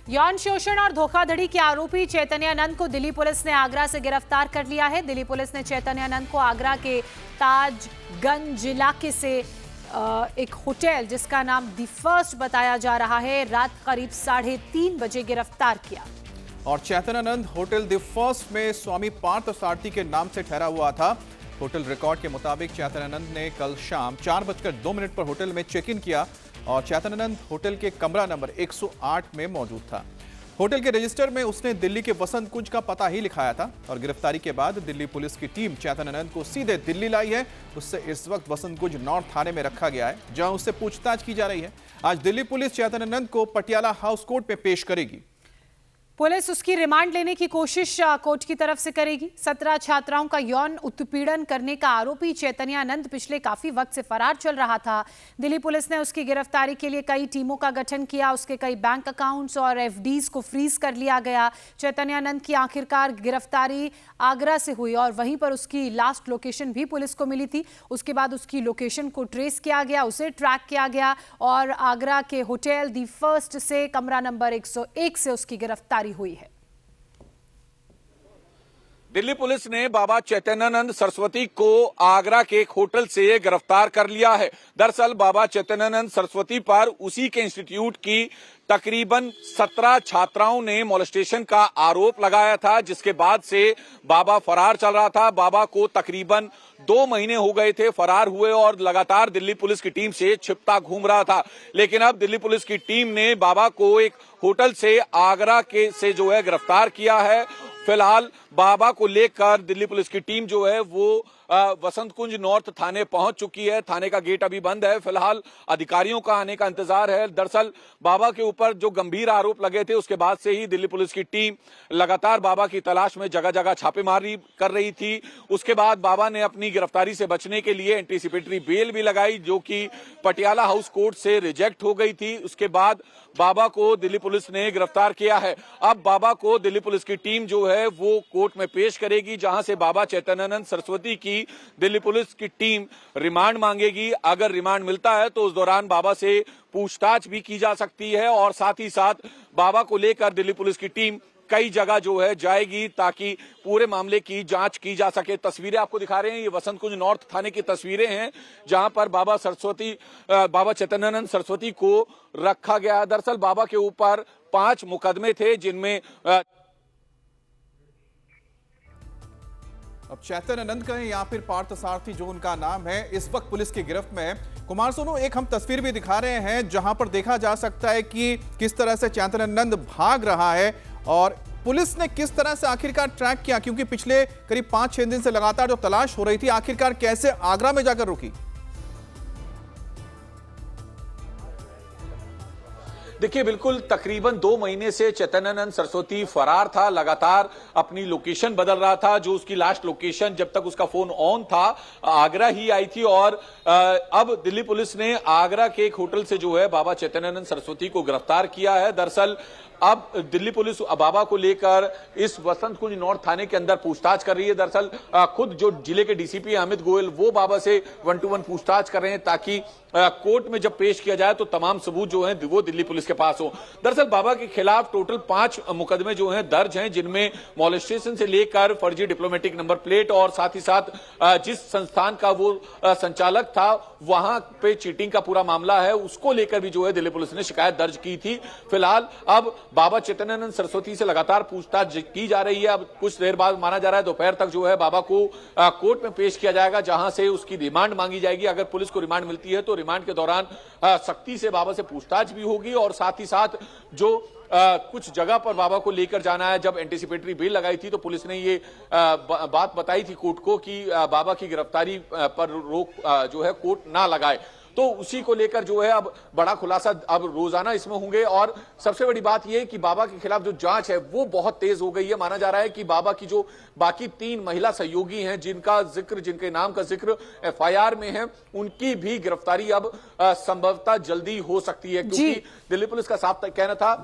यौन शोषण और धोखाधड़ी के आरोपी चैतन्यानंद को दिल्ली पुलिस ने आगरा से गिरफ्तार कर लिया है। दिल्ली पुलिस ने चैतन्यानंद को आगरा के ताजगंज इलाके से एक होटल जिसका नाम दी फर्स्ट बताया जा रहा है, रात करीब 3:30 बजे गिरफ्तार किया। और चैतन्यानंद होटल दी फर्स्ट में स्वामी पार्थ सारथी के नाम से ठहरा हुआ था। होटल रिकॉर्ड के मुताबिक चैतन्यानंद ने कल शाम 4:02 पर होटल में चेक इन किया और चैतन्यानंद होटल के कमरा नंबर 108 में मौजूद था। होटल के रजिस्टर में उसने दिल्ली के वसंत कुंज का पता ही लिखाया था और गिरफ्तारी के बाद दिल्ली पुलिस की टीम चैतन्यानंद को सीधे दिल्ली लाई है। उससे इस वक्त वसंत कुंज नॉर्थ थाने में रखा गया है, जहां उससे पूछताछ की जा रही है। आज दिल्ली पुलिस चैतन्यानंद को पटियाला हाउस कोर्ट में पेश करेगी। पुलिस उसकी रिमांड लेने की कोशिश कोर्ट की तरफ से करेगी। 17 छात्राओं का यौन उत्पीड़न करने का आरोपी चैतन्यानंद पिछले काफी वक्त से फरार चल रहा था। दिल्ली पुलिस ने उसकी गिरफ्तारी के लिए कई टीमों का गठन किया। उसके कई बैंक अकाउंट्स और एफडीज को फ्रीज कर लिया गया। चैतन्यानंद की आखिरकार गिरफ्तारी आगरा से हुई और वहीं पर उसकी लास्ट लोकेशन भी पुलिस को मिली थी। उसके बाद उसकी लोकेशन को ट्रेस किया गया, उसे ट्रैक किया गया और आगरा के होटल दी फर्स्ट से कमरा नंबर 101 से उसकी गिरफ्तारी हुई है। दिल्ली पुलिस ने बाबा चैतन्यानंद सरस्वती को आगरा के एक होटल से गिरफ्तार कर लिया है। दरअसल बाबा चैतन्यानंद सरस्वती पर उसी के इंस्टीट्यूट की तकरीबन 17 छात्राओं ने मोलेस्टेशन का आरोप लगाया था, जिसके बाद से बाबा फरार चल रहा था। बाबा को तकरीबन 2 महीने हो गए थे फरार हुए और लगातार दिल्ली पुलिस की टीम से छिपता घूम रहा था। लेकिन अब दिल्ली पुलिस की टीम ने बाबा को एक होटल से आगरा के से जो है गिरफ्तार किया है। फिलहाल बाबा को लेकर दिल्ली पुलिस की टीम जो है वो वसंत कुंज नॉर्थ थाने पहुंच चुकी है। थाने का गेट अभी बंद है। फिलहाल अधिकारियों का आने का इंतजार है। दरअसल बाबा के ऊपर जो गंभीर आरोप लगे थे उसके बाद से ही दिल्ली पुलिस की टीम लगातार बाबा की तलाश में जगह जगह छापेमारी कर रही थी। उसके बाद बाबा ने अपनी गिरफ्तारी से बचने के लिए एंटीसिपेटरी बेल भी लगाई, जो कि पटियाला हाउस कोर्ट से रिजेक्ट हो गई थी। उसके बाद बाबा को दिल्ली पुलिस ने गिरफ्तार किया है। अब बाबा को दिल्ली पुलिस की टीम जो है वो कोर्ट में पेश करेगी, जहां से बाबा चैतन्यानंद सरस्वती की दिल्ली पुलिस की टीम रिमांड मांगेगी। अगर रिमांड मिलता है तो उस दौरान बाबा से पूछताछ भी की जा सकती है और साथ ही साथ बाबा को लेकर दिल्ली पुलिस की टीम कई जगह जो है जाएगी ताकि पूरे मामले की जांच की जा सके। तस्वीरें आपको दिखा रहे हैं, ये वसंत कुंज नॉर्थ थाने की तस्वीरें हैं, जहां पर बाबा चैतन्यानंद सरस्वती को रखा गया। दरअसल बाबा के ऊपर 5 मुकदमे थे, जिनमें अब चैतन्यानंद कहें या फिर पार्थ सारथी जो उनका नाम है, इस वक्त पुलिस की गिरफ्त में है। कुमार सोनू, एक हम तस्वीर भी दिखा रहे हैं जहां पर देखा जा सकता है कि किस तरह से चैतन्यानंद भाग रहा है और पुलिस ने किस तरह से आखिरकार ट्रैक किया, क्योंकि पिछले करीब 5-6 दिन से लगातार जो तलाश हो रही थी आखिरकार कैसे आगरा में जाकर रुकी। देखिए, बिल्कुल तकरीबन 2 महीने से चैतन्यानंद सरस्वती फरार था। लगातार अपनी लोकेशन बदल रहा था। जो उसकी लास्ट लोकेशन जब तक उसका फोन ऑन था आगरा ही आई थी और अब दिल्ली पुलिस ने आगरा के एक होटल से जो है बाबा चैतन्यानंद सरस्वती को गिरफ्तार किया है। दरअसल अब दिल्ली पुलिस बाबा को लेकर इस वसंत कुंज नॉर्थ थाने के अंदर पूछताछ कर रही है। दरअसल खुद जो जिले के डीसीपी अमित गोयल वो बाबा से 1-to-1 पूछताछ कर रहे हैं ताकि कोर्ट में जब पेश किया जाए तो तमाम सबूत जो हैं वो दिल्ली पुलिस के पास हो। दरअसल बाबा के खिलाफ टोटल 5 मुकदमे जो हैं दर्ज हैं, जिनमें मॉलेस्टेशन से लेकर फर्जी डिप्लोमेटिक नंबर प्लेट और साथ ही साथ जिस संस्थान का वो संचालक था वहां पे चीटिंग का पूरा मामला है, उसको लेकर भी जो है दिल्ली पुलिस ने शिकायत दर्ज की थी। फिलहाल अब बाबा चैतन्यानंद सरस्वती से लगातार पूछताछ की जा रही है। अब कुछ देर बाद माना जा रहा है दोपहर तक जो है बाबा को कोर्ट में पेश किया जाएगा, जहां से उसकी रिमांड मांगी जाएगी। अगर पुलिस को रिमांड मिलती है तो रिमांड के दौरान सख्ती से बाबा से पूछताछ भी होगी और साथ ही साथ जो कुछ जगह पर बाबा को लेकर जाना है। जब एंटीसिपेटरी बेल लगाई थी तो पुलिस ने ये बात बताई थी कोर्ट को कि बाबा की गिरफ्तारी पर रोक जो है कोर्ट ना लगाए, तो उसी को लेकर जो है अब बड़ा खुलासा अब रोजाना इसमें होंगे। और सबसे बड़ी बात यह है कि बाबा के खिलाफ जो जांच है वो बहुत तेज हो गई है। माना जा रहा है कि बाबा की जो बाकी 3 महिला सहयोगी हैं जिनके नाम का जिक्र एफआईआर में है, उनकी भी गिरफ्तारी अब संभवतः जल्दी हो सकती है, क्योंकि दिल्ली पुलिस का साफ कहना था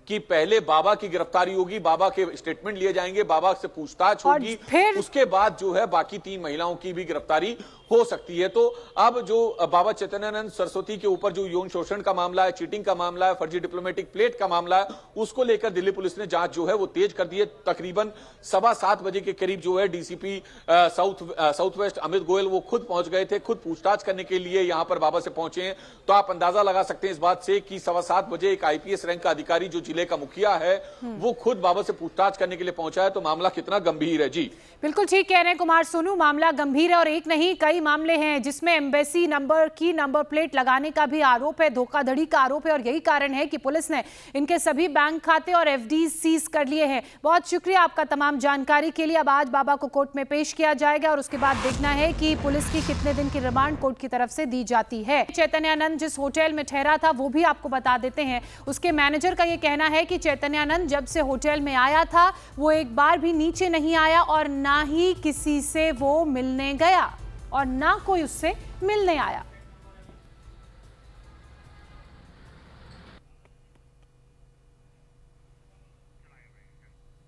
कि पहले बाबा की गिरफ्तारी होगी, बाबा के स्टेटमेंट लिए जाएंगे, बाबा से पूछताछ होगी, उसके बाद जो है बाकी 3 महिलाओं की भी गिरफ्तारी हो सकती है। तो अब जो बाबा चैतन्यानंद सरस्वती के ऊपर जो यौन शोषण का मामला है, चीटिंग का मामला है, फर्जी डिप्लोमेटिक प्लेट का मामला है, उसको लेकर दिल्ली पुलिस ने जांच जो है वो तेज कर दी है। तकरीबन 7:15 बजे के करीब जो है DCP south west Amit Goyal वो खुद पहुंच गए थे, खुद पूछताछ करने के लिए यहां पर बाबा से पहुंचे हैं। तो आप अंदाजा लगा सकते हैं इस बात से कि 7:15 बजे एक आईपीएस रैंक का अधिकारी जो जिले का मुखिया है वो खुद बाबा से पूछताछ करने के लिए पहुंचा है। तो मामला कितना गंभीर है। जी बिल्कुल ठीक कह रहे हैं कुमार सोनू, मामला गंभीर है और एक नहीं कई मामले हैं जिसमें एम्बेसी नंबर की नंबर प्लेट लगाने का भी आरोप है, धोखाधड़ी का आरोप है और यही कारण है कि पुलिस ने इनके सभी बैंक खाते और एफडी सीज कर लिए हैं। बहुत शुक्रिया आपका तमाम जानकारी के लिए। अब आज बाबा को कोर्ट में पेश किया जाएगा और उसके बाद देखना है कि पुलिस की कितने दिन की रिमांड कोर्ट की तरफ से दी जाती है। चैतन्यानंद जिस होटल में ठहरा था वो भी आपको बता देते हैं। उसके मैनेजर का यह कहना है कि चैतन्यानंद जब से होटल में आया था वो एक बार भी नीचे नहीं आया और ना ही किसी से वो मिलने गया और ना कोई उससे मिलने आया।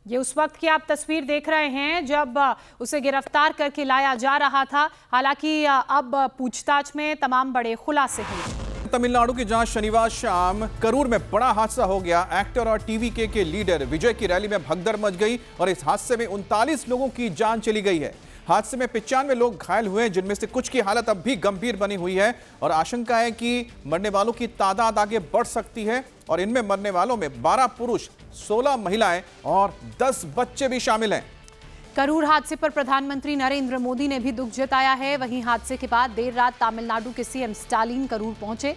ये उस वक्त की आप तस्वीर देख रहे हैं जब उसे गिरफ्तार करके लाया जा रहा था। हालांकि अब पूछताछ में तमाम बड़े खुलासे हुए। तमिलनाडु की जहां शनिवार शाम करूर में बड़ा हादसा हो गया। एक्टर और टीवीके के लीडर विजय की रैली में भगदड़ मच गई और इस हादसे में 39 लोगों की जान चली गई है। हादसे में 95 लोग घायल हुए हैं, जिनमें से कुछ की हालत अब भी गंभीर बनी हुई है और आशंका है कि मरने वालों की तादाद आगे बढ़ सकती है और इनमें मरने वालों में 12 पुरुष, 16 महिलाएं और 10 बच्चे भी शामिल हैं। करूर हादसे पर प्रधानमंत्री नरेंद्र मोदी ने भी दुख जताया है। वहीं हादसे के बाद देर रात तमिलनाडु के सीएम स्टालिन करूर पहुंचे।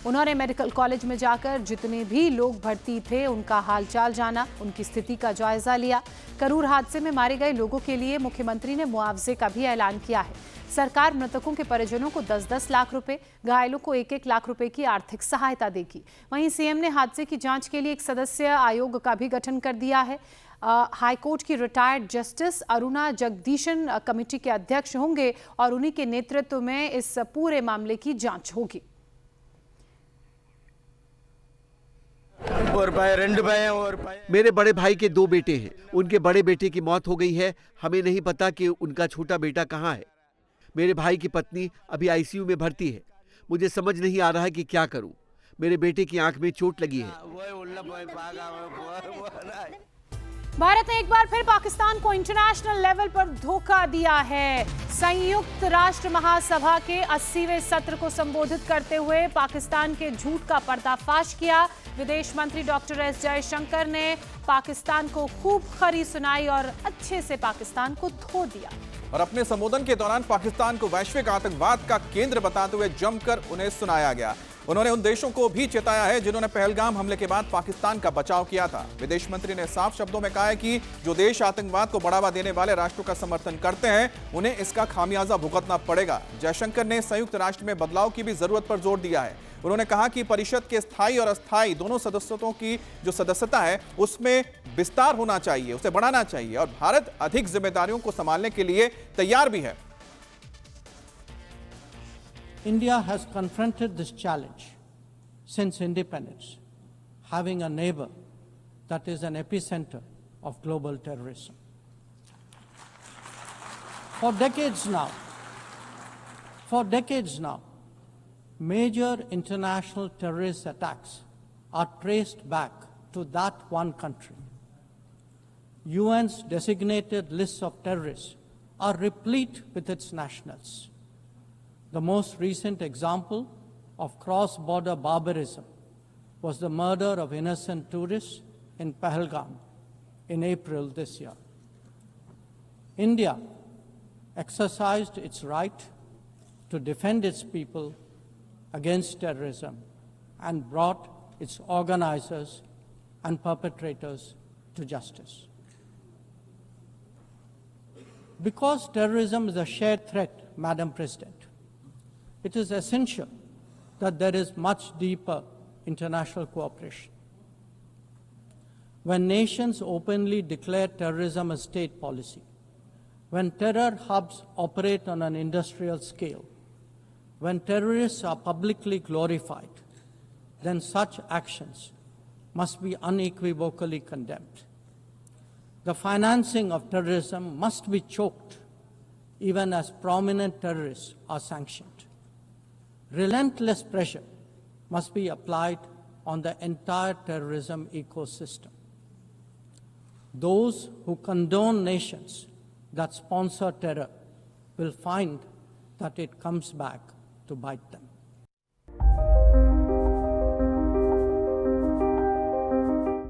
उन्होंने मेडिकल कॉलेज में जाकर जितने भी लोग भर्ती थे उनका हालचाल जाना, उनकी स्थिति का जायजा लिया। करूर हादसे में मारे गए लोगों के लिए मुख्यमंत्री ने मुआवजे का भी ऐलान किया है। सरकार मृतकों के परिजनों को 10-10 लाख रुपए, घायलों को 1-1 लाख रुपए की आर्थिक सहायता देगी। वहीं सीएम ने हादसे की जांच के लिए एक सदस्य आयोग का भी गठन कर दिया है। हाईकोर्ट की retired justice Aruna Jagadeesan committee के अध्यक्ष होंगे और उन्हीं के नेतृत्व में इस पूरे मामले की जांच होगी। मेरे बड़े भाई के 2 बेटे हैं। उनके बड़े बेटे की मौत हो गई है। हमें नहीं पता कि उनका छोटा बेटा कहाँ है। मेरे भाई की पत्नी अभी आईसीयू में भर्ती है। मुझे समझ नहीं आ रहा है कि क्या करूं। मेरे बेटे की आंख में चोट लगी है। भारत ने एक बार फिर पाकिस्तान को इंटरनेशनल लेवल पर धोखा दिया है। संयुक्त राष्ट्र महासभा के 80वें सत्र को संबोधित करते हुए पाकिस्तान के झूठ का पर्दाफाश किया। विदेश मंत्री डॉक्टर एस जयशंकर ने पाकिस्तान को खूब खरी सुनाई और अच्छे से पाकिस्तान को धो दिया। और अपने संबोधन के दौरान पाकिस्तान को वैश्विक आतंकवाद का केंद्र बताते हुए जमकर उन्हें सुनाया गया। उन्होंने उन देशों को भी चेताया है जिन्होंने पहलगाम हमले के बाद पाकिस्तान का बचाव किया था। विदेश मंत्री ने साफ शब्दों में कहा है कि जो देश आतंकवाद को बढ़ावा देने वाले राष्ट्रों का समर्थन करते हैं उन्हें इसका खामियाजा भुगतना पड़ेगा। जयशंकर ने संयुक्त राष्ट्र में बदलाव की भी जरूरत पर जोर दिया है। उन्होंने कहा कि परिषद के स्थायी और अस्थायी दोनों सदस्यों की जो सदस्यता है उसमें विस्तार होना चाहिए, उसे बढ़ाना चाहिए और भारत अधिक जिम्मेदारियों को संभालने के लिए तैयार भी है। India has confronted this challenge since independence, having a neighbor that is an epicenter of global terrorism. For decades now, major international terrorist attacks are traced back to that one country. UN's designated lists of terrorists are replete with its nationals. The most recent example of cross-border barbarism was the murder of innocent tourists in Pahalgam in April this year. India exercised its right to defend its people against terrorism and brought its organizers and perpetrators to justice. Because terrorism is a shared threat, Madam President, it is essential that there is much deeper international cooperation. When nations openly declare terrorism a state policy, when terror hubs operate on an industrial scale, when terrorists are publicly glorified, then such actions must be unequivocally condemned. The financing of terrorism must be choked even as prominent terrorists are sanctioned. Relentless pressure must be applied on the entire terrorism ecosystem. Those who condone nations that sponsor terror will find that it comes back to bite them.